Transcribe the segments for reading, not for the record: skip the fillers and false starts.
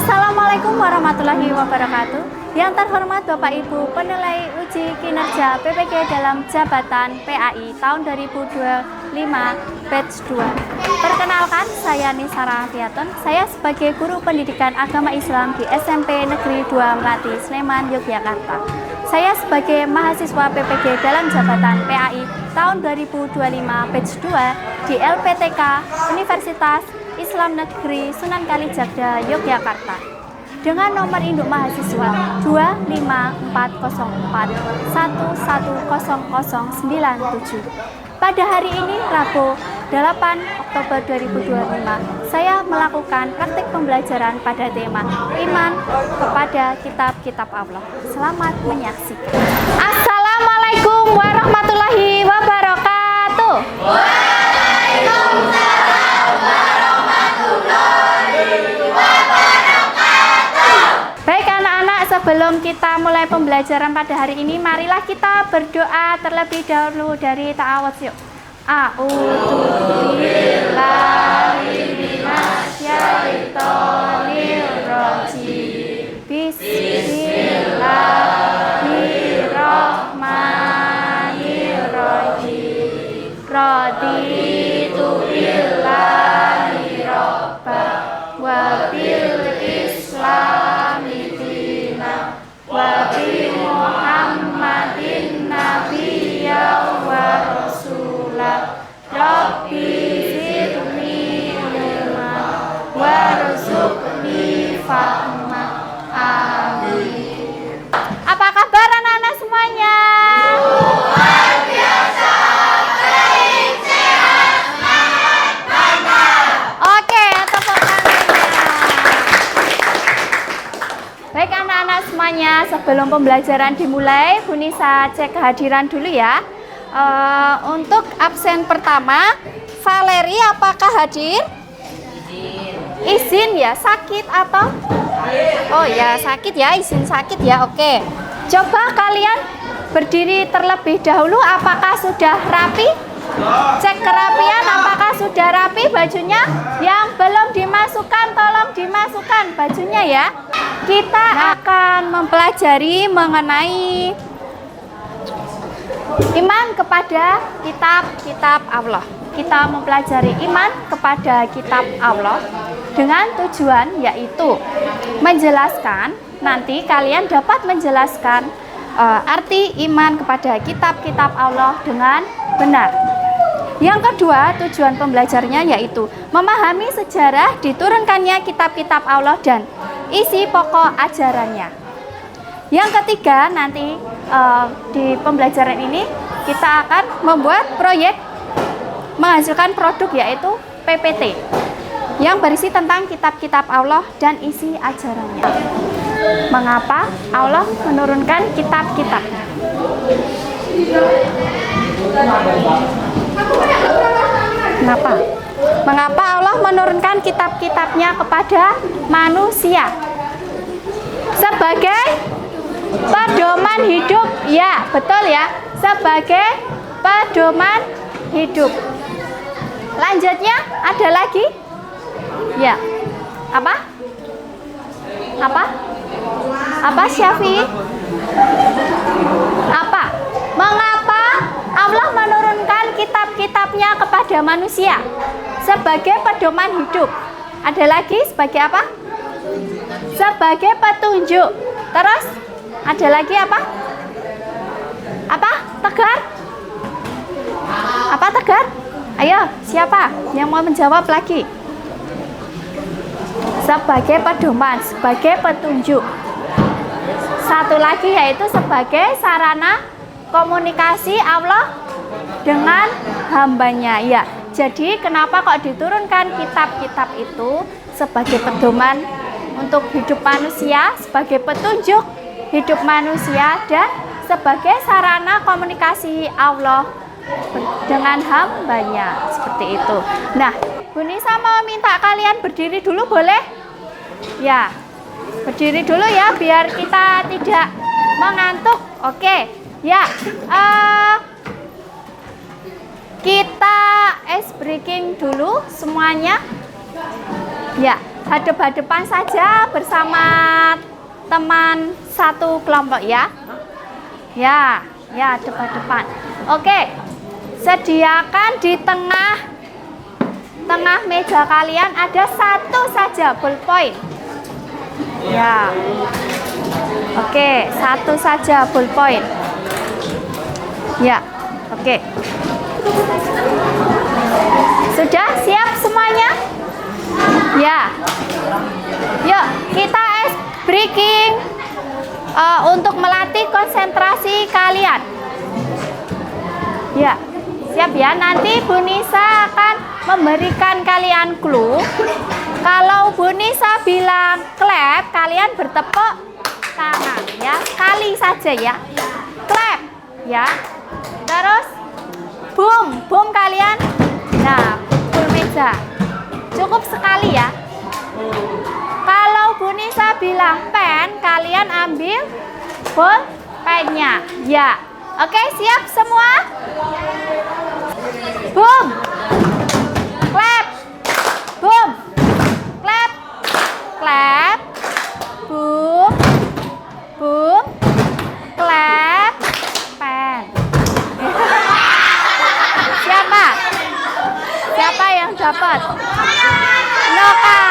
Assalamualaikum warahmatullahi wabarakatuh. Yang terhormat Bapak Ibu penilai uji kinerja PPG dalam jabatan PAI tahun 2025 batch 2. Perkenalkan, saya Nisara Fiaton. Saya sebagai guru pendidikan agama Islam di SMP Negeri 2 Melati, Sleman, Yogyakarta. Saya sebagai mahasiswa PPG dalam jabatan PAI tahun 2025 batch 2 di LPTK Universitas Islam Negeri Sunan Kalijaga, Yogyakarta, dengan nomor induk mahasiswa 25404110097. Pada hari ini, Rabu 8 Oktober 2025, saya melakukan praktik pembelajaran pada tema iman kepada kitab-kitab Allah. Selamat menyaksikan. Assalamualaikum warahmatullahi wabarakatuh. Waalaikumsalam warahmatullahi wabarakatuh. Baik anak-anak, sebelum kita mulai pembelajaran pada hari ini, marilah kita berdoa terlebih dahulu dari ta'awudz yuk. A'udzu billahi minasyaitonir rajim. Bismillahirrahmanirrahim. Raditu billahi robba wa bil islami dina wa bi Muhammadin nabiyya wa rasulah. Rabbi zidni ilma warzuqni fahma. Amin. Apa kabar anak-anak semuanya? Luar biasa, baik, sehat, semangat, mantap. Oke, tepuk tangannya. Baik anak-anak semuanya, sebelum pembelajaran dimulai, Bu Nisa cek kehadiran dulu ya. Untuk absen pertama, Valeri apakah hadir? Izin ya, sakit atau? Oh ya, sakit ya, izin sakit ya, oke. Coba kalian berdiri terlebih dahulu, apakah sudah rapi? Cek kerapian, apakah sudah rapi bajunya? Yang belum dimasukkan, tolong dimasukkan bajunya ya. Kita akan mempelajari mengenai iman kepada kitab-kitab Allah. Kita mempelajari iman kepada kitab Allah dengan tujuan yaitu menjelaskan, nanti kalian dapat menjelaskan arti iman kepada kitab-kitab Allah dengan benar. Yang kedua, tujuan pembelajarnya yaitu memahami sejarah diturunkannya kitab-kitab Allah dan isi pokok ajarannya. Yang ketiga, nanti di pembelajaran ini kita akan membuat proyek menghasilkan produk yaitu PPT yang berisi tentang kitab-kitab Allah dan isi ajarannya. Mengapa Allah menurunkan kitab-kitabnya? Kenapa? Mengapa Allah menurunkan kitab-kitabnya kepada manusia? Sebagai pedoman hidup, ya betul ya, sebagai pedoman hidup. Lanjutnya ada lagi? Ya, apa? Apa Syafi'i? Apa? Mengapa Allah menurunkan kitab-kitabnya kepada manusia? Sebagai pedoman hidup. Ada lagi sebagai apa? Sebagai petunjuk. Terus ada lagi apa? Apa? Tegar? Apa tegar? Ayo, siapa yang mau menjawab lagi? Sebagai pedoman, sebagai petunjuk. Satu lagi yaitu sebagai sarana komunikasi Allah dengan hambanya. Ya, jadi kenapa kok diturunkan kitab-kitab itu sebagai pedoman untuk hidup manusia, sebagai petunjuk hidup manusia, dan sebagai sarana komunikasi Allah dengan hambanya, seperti itu. Nah, Bu Nisa mau minta kalian berdiri dulu, boleh? Ya, berdiri dulu ya, biar kita tidak mengantuk. Oke, ya. Kita ice breaking dulu semuanya. Ya, hadap-hadapan saja bersama teman satu kelompok ya. Ya, ya hadap-hadapan. Oke. Sediakan di tengah meja kalian ada satu saja ballpoint. Ya. Oke, satu saja ballpoint. Ya. Oke. Sudah siap semuanya? Ya. Yuk, kita ice breaking untuk melatih konsentrasi kalian. Ya. Siap ya, nanti Bu Nisa akan memberikan kalian clue. Kalau Bu Nisa bilang clap, kalian bertepuk tangan ya, sekali saja ya. Clap ya. Terus boom, boom kalian. Nah, pukul meja. Cukup sekali ya. Kalau Bu Nisa bilang pen, kalian ambil pennya. Ya. Oke, siap semua? Boom. Clap. Boom. Clap. Clap. Boom. Boom. Clap. Pen. Siapa? Siapa yang dapat? Noka.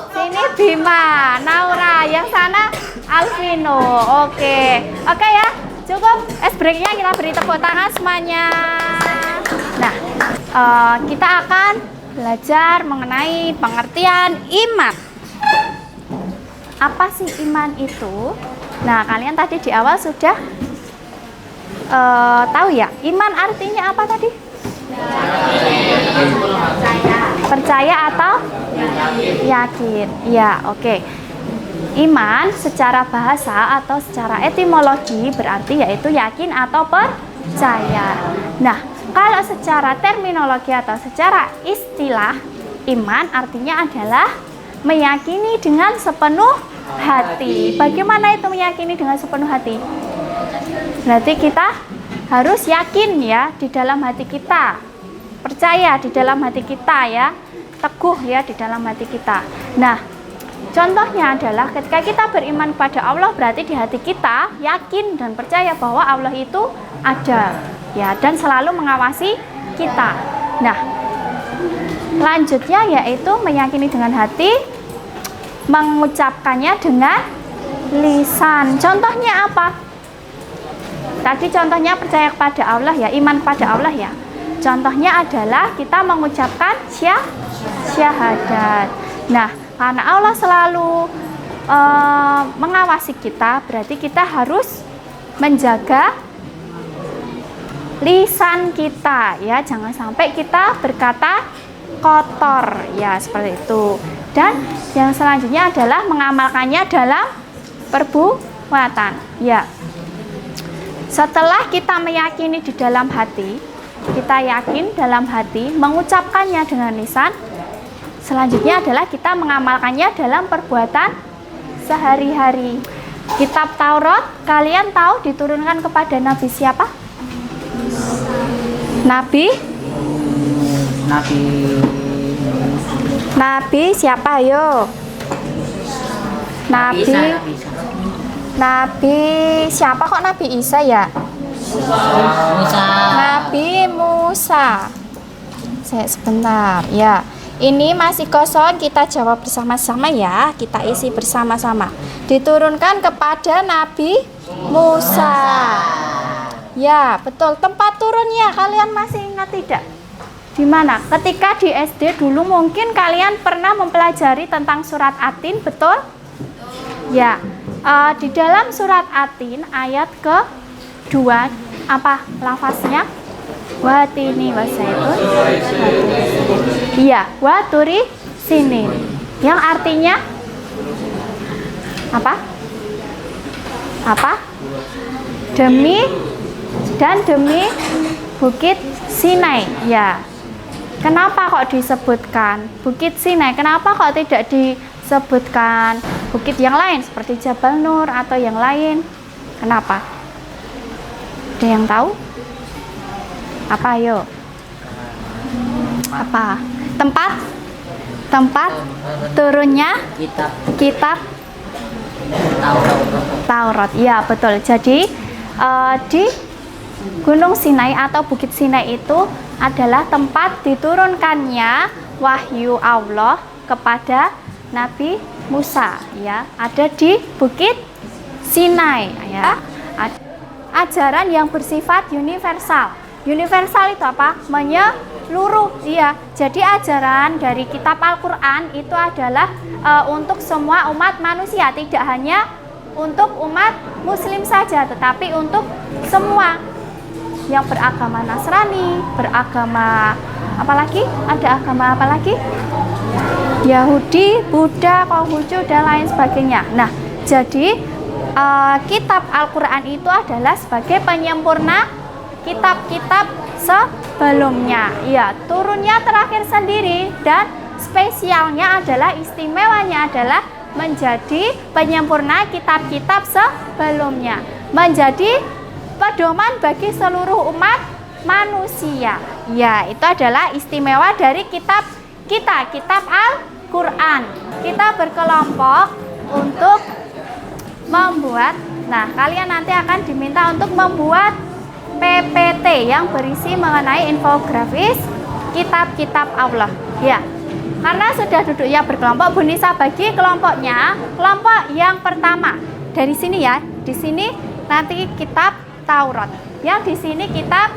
Sini Bima, Naura, yang sana Alvino. Oke. Oke ya. Cukup ice breaknya, kita beri tepuk tangan semuanya. Nah, kita akan belajar mengenai pengertian iman. Apa sih iman itu? Nah, kalian tadi di awal sudah tahu ya, iman artinya apa tadi? Percaya atau yakin? Ya, oke. Iman secara bahasa atau secara etimologi berarti yaitu yakin atau percaya. Nah, kalau secara terminologi atau secara istilah, iman artinya adalah meyakini dengan sepenuh hati. Bagaimana itu meyakini dengan sepenuh hati? Berarti kita harus yakin ya di dalam hati kita, percaya di dalam hati kita ya, teguh ya di dalam hati kita. Nah, contohnya adalah ketika kita beriman pada Allah, berarti di hati kita yakin dan percaya bahwa Allah itu ada ya, dan selalu mengawasi kita. Nah, lanjutnya yaitu meyakini dengan hati, mengucapkannya dengan lisan. Contohnya apa? Tadi contohnya percaya kepada Allah ya, iman kepada Allah ya. Contohnya adalah kita mengucapkan syahadat. Nah, karena Allah selalu mengawasi kita, berarti kita harus menjaga lisan kita ya, jangan sampai kita berkata kotor ya, seperti itu. Dan yang selanjutnya adalah mengamalkannya dalam perbuatan ya. Setelah kita meyakini di dalam hati, kita yakin dalam hati, mengucapkannya dengan lisan, selanjutnya adalah kita mengamalkannya dalam perbuatan sehari-hari. Kitab Taurat, kalian tahu diturunkan kepada Nabi siapa? Nabi siapa? Ayo. Nabi siapa kok Nabi Isa ya? Nabi Musa. Sebentar ya. Ini masih kosong, kita jawab bersama-sama ya. Kita isi bersama-sama. Diturunkan kepada Nabi Musa. Ya, betul. Tempat turunnya kalian masih ingat tidak? Di mana? Ketika di SD dulu mungkin kalian pernah mempelajari tentang surat Atin, betul? Ya. Di dalam surat Atin ayat ke-2 apa lafaznya? Watini wasaitun. Iya, waturi sini. Yang artinya apa? Apa? Demi Bukit Sinai. Ya. Kenapa kok disebutkan Bukit Sinai? Kenapa kok tidak disebutkan bukit yang lain seperti Jabal Nur atau yang lain? Kenapa? Ada yang tahu? Apa ayo? Apa? Tempat tempat turunnya kitab Taurat. Ya, betul. Jadi di Gunung Sinai atau Bukit Sinai itu adalah tempat diturunkannya wahyu Allah kepada Nabi Musa, ya. Ada di Bukit Sinai, ya. Ajaran yang bersifat universal. Universal itu apa? Menyeluruh, iya. Jadi ajaran dari kitab Al-Qur'an itu adalah untuk semua umat manusia, tidak hanya untuk umat muslim saja, tetapi untuk semua yang beragama Nasrani, beragama apalagi? Ada agama apa lagi? Yahudi, Buddha, Konghucu dan lain sebagainya. Nah, jadi kitab Al-Qur'an itu adalah sebagai penyempurna kitab-kitab sebelumnya. Ya, turunnya terakhir sendiri dan spesialnya adalah, istimewanya adalah menjadi penyempurna kitab-kitab sebelumnya, menjadi pedoman bagi seluruh umat manusia. Ya, itu adalah istimewa dari kitab kita, kitab Al-Qur'an. Kita berkelompok untuk membuat, nah kalian nanti akan diminta untuk membuat PPT yang berisi mengenai infografis kitab-kitab Allah. Ya, karena sudah duduknya berkelompok, Bu Nisa bagi kelompoknya. Kelompok yang pertama dari sini ya, di sini nanti kitab Taurat, yang di sini kitab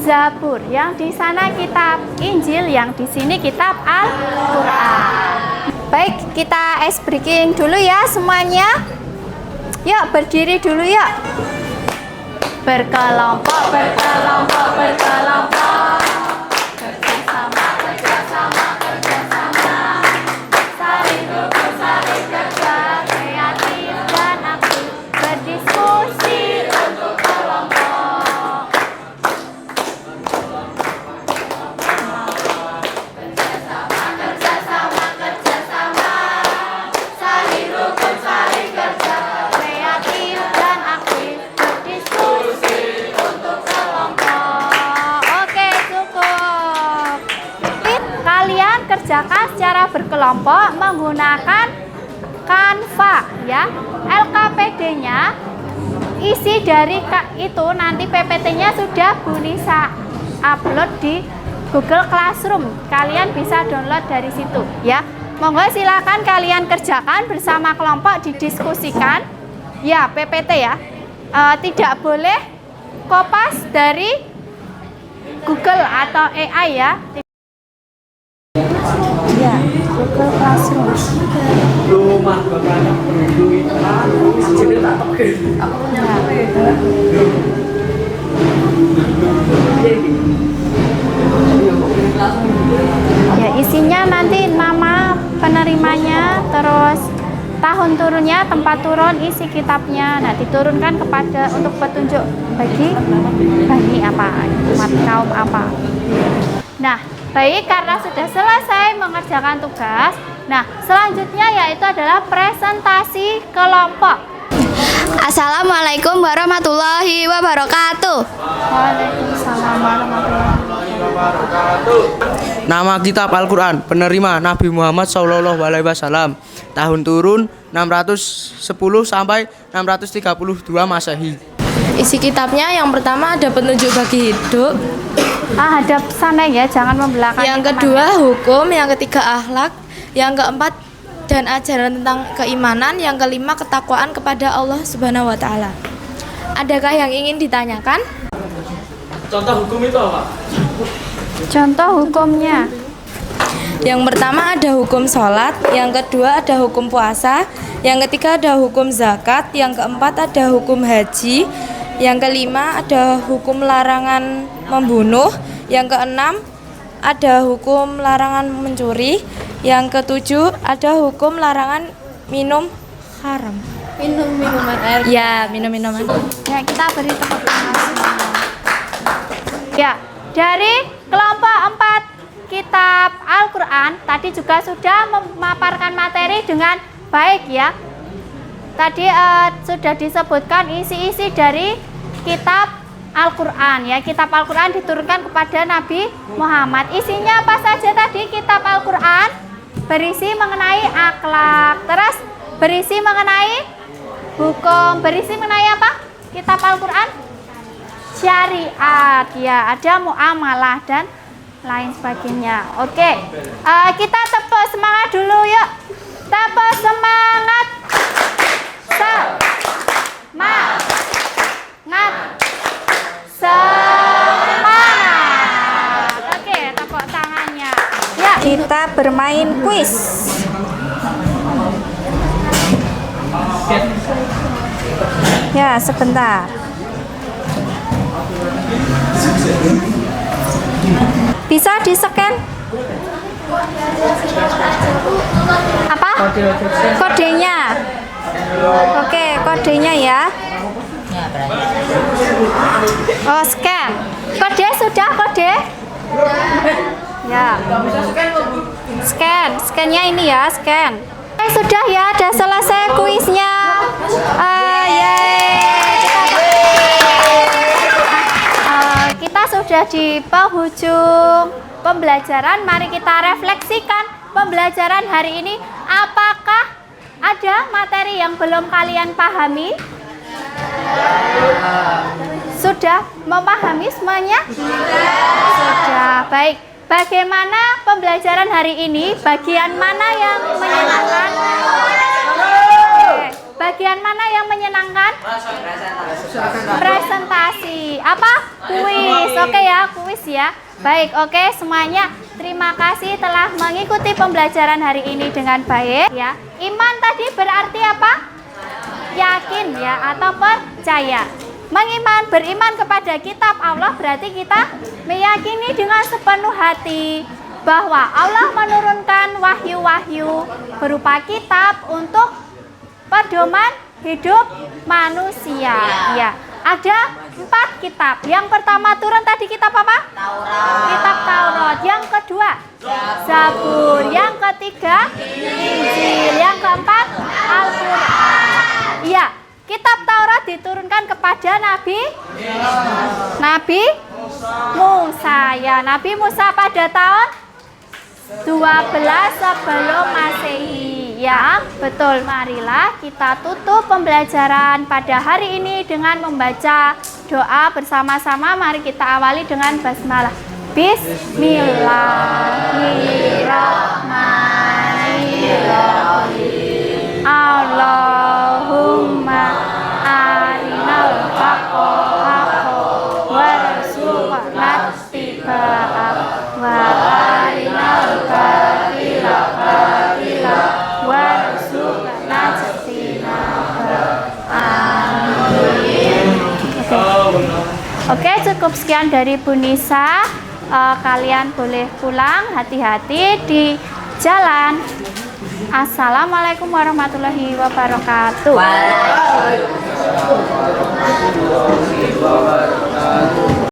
Zabur, yang di sana kitab Injil, yang di sini kitab Al-Qur'an. Baik, kita ice breaking dulu ya semuanya. Yuk, berdiri dulu yuk. Berkelompok, berkelompok, berkelompok. Kerjasama, kerjasama, kerjasama. Saling rukun, saling kerja, kreatif dan aktif. Berdiskusi untuk kelompok. Kerjasama, kerjasama, kerjasama. Saling rukun, saling kerja, kreatif dan aktif. Berdiskusi untuk kelompok. Oke, cukup. Kalian kerjakan secara berkelompok menggunakan Canva, ya. LKPD-nya isi dari itu nanti PPT-nya sudah Bu Nisa upload di Google Classroom. Kalian bisa download dari situ, ya. Monggo silakan kalian kerjakan bersama kelompok, didiskusikan. Ya, PPT ya. Tidak boleh kopas dari Google atau AI ya. Ya, Google Classroom. Rumah bapaknya berundung itu jadi tak pakai. Ya, isinya nanti nama penerimanya, terus tahun turunnya, tempat turun, isi kitabnya. Nah, diturunkan kepada untuk petunjuk bagi bani apa, umat kaum apa. Nah, baik, karena sudah selesai mengerjakan tugas, nah selanjutnya yaitu adalah presentasi kelompok. Assalamualaikum warahmatullahi wabarakatuh. Waalaikumsalam warahmatullahi wabarakatuh. Nama kitab Al-Qur'an, penerima Nabi Muhammad SAW. Tahun turun 610 sampai 632 Masehi. Isi kitabnya yang pertama ada petunjuk bagi hidup, Hadap sana ya, jangan membelakang. yang kedua hukum, yang ketiga akhlak, yang keempat dan ajaran tentang keimanan, yang kelima ketakwaan kepada Allah Subhanahu wa taala. Adakah yang ingin ditanyakan? Contoh hukum itu apa? Contoh hukumnya. Yang pertama ada hukum sholat, yang kedua ada hukum puasa, yang ketiga ada hukum zakat, yang keempat ada hukum haji, yang kelima ada hukum larangan membunuh, yang keenam ada hukum larangan mencuri, yang ketujuh ada hukum larangan minum haram. Minuman air. Ya, minuman. Ya, kita beri tepuk tangan semuanya. Ya, dari kelompok 4 kitab Al-Qur'an tadi juga sudah memaparkan materi dengan baik ya. Tadi sudah disebutkan isi-isi dari kitab Al-Quran ya. Kitab Al-Quran diturunkan kepada Nabi Muhammad. Isinya apa saja tadi kitab Al-Quran? Berisi mengenai akhlak, terus berisi mengenai hukum, berisi mengenai apa? Kitab Al-Quran syariat ya, ada muamalah dan lain sebagainya. Oke, kita tepuk semangat dulu yuk. Tepuk semangat. Semangat. Semangat. Oke, tepuk tangannya. Ya, kita bermain kuis. Ya, sebentar. Bisa di-scan? Apa? Kodenya. Oke, kodenya ya. Oh, scan. Kode sudah kode? Ya. Scan. Scannya ini ya, scan. Sudah ya, sudah selesai kuisnya. Kita sudah di penghujung pembelajaran. Mari kita refleksikan pembelajaran hari ini. Apakah ada materi yang belum kalian pahami? Sudah memahami semuanya? Sudah. Baik. Bagaimana pembelajaran hari ini? Bagian mana yang menyenangkan? Bagian mana yang menyenangkan? Presentasi. Apa? Kuis. Oke ya, kuis ya. Baik, oke semuanya. Terima kasih telah mengikuti pembelajaran hari ini dengan baik ya. Iman tadi berarti apa? Yakin ya atau percaya. Beriman kepada kitab Allah berarti kita meyakini dengan sepenuh hati bahwa Allah menurunkan wahyu-wahyu berupa kitab untuk pedoman hidup manusia. Ya, ada 4 kitab. Yang pertama turun tadi kitab apa? Taurat. Kitab Taurat. Yang kedua Zabur. Yang ketiga Injil. Yang keempat Al-Quran. Iya. Kitab Taurat diturunkan kepada Nabi Musa ya. Nabi Musa pada tahun 12 sebelum Masehi ya. Betul. Marilah kita tutup pembelajaran pada hari ini dengan membaca doa bersama-sama. Mari kita awali dengan basmalah. Bismillahirrahmanirrahim. Allahumma arinal haqqa haqqan warzuqna ittiba'ah wa arinal batila batila warzuqna ijtinabah. Amin. Oke, cukup sekian dari Bu Nisa. Kalian boleh pulang, hati-hati di jalan. Assalamualaikum warahmatullahi wabarakatuh. Waalaikumsalam warahmatullahi wabarakatuh.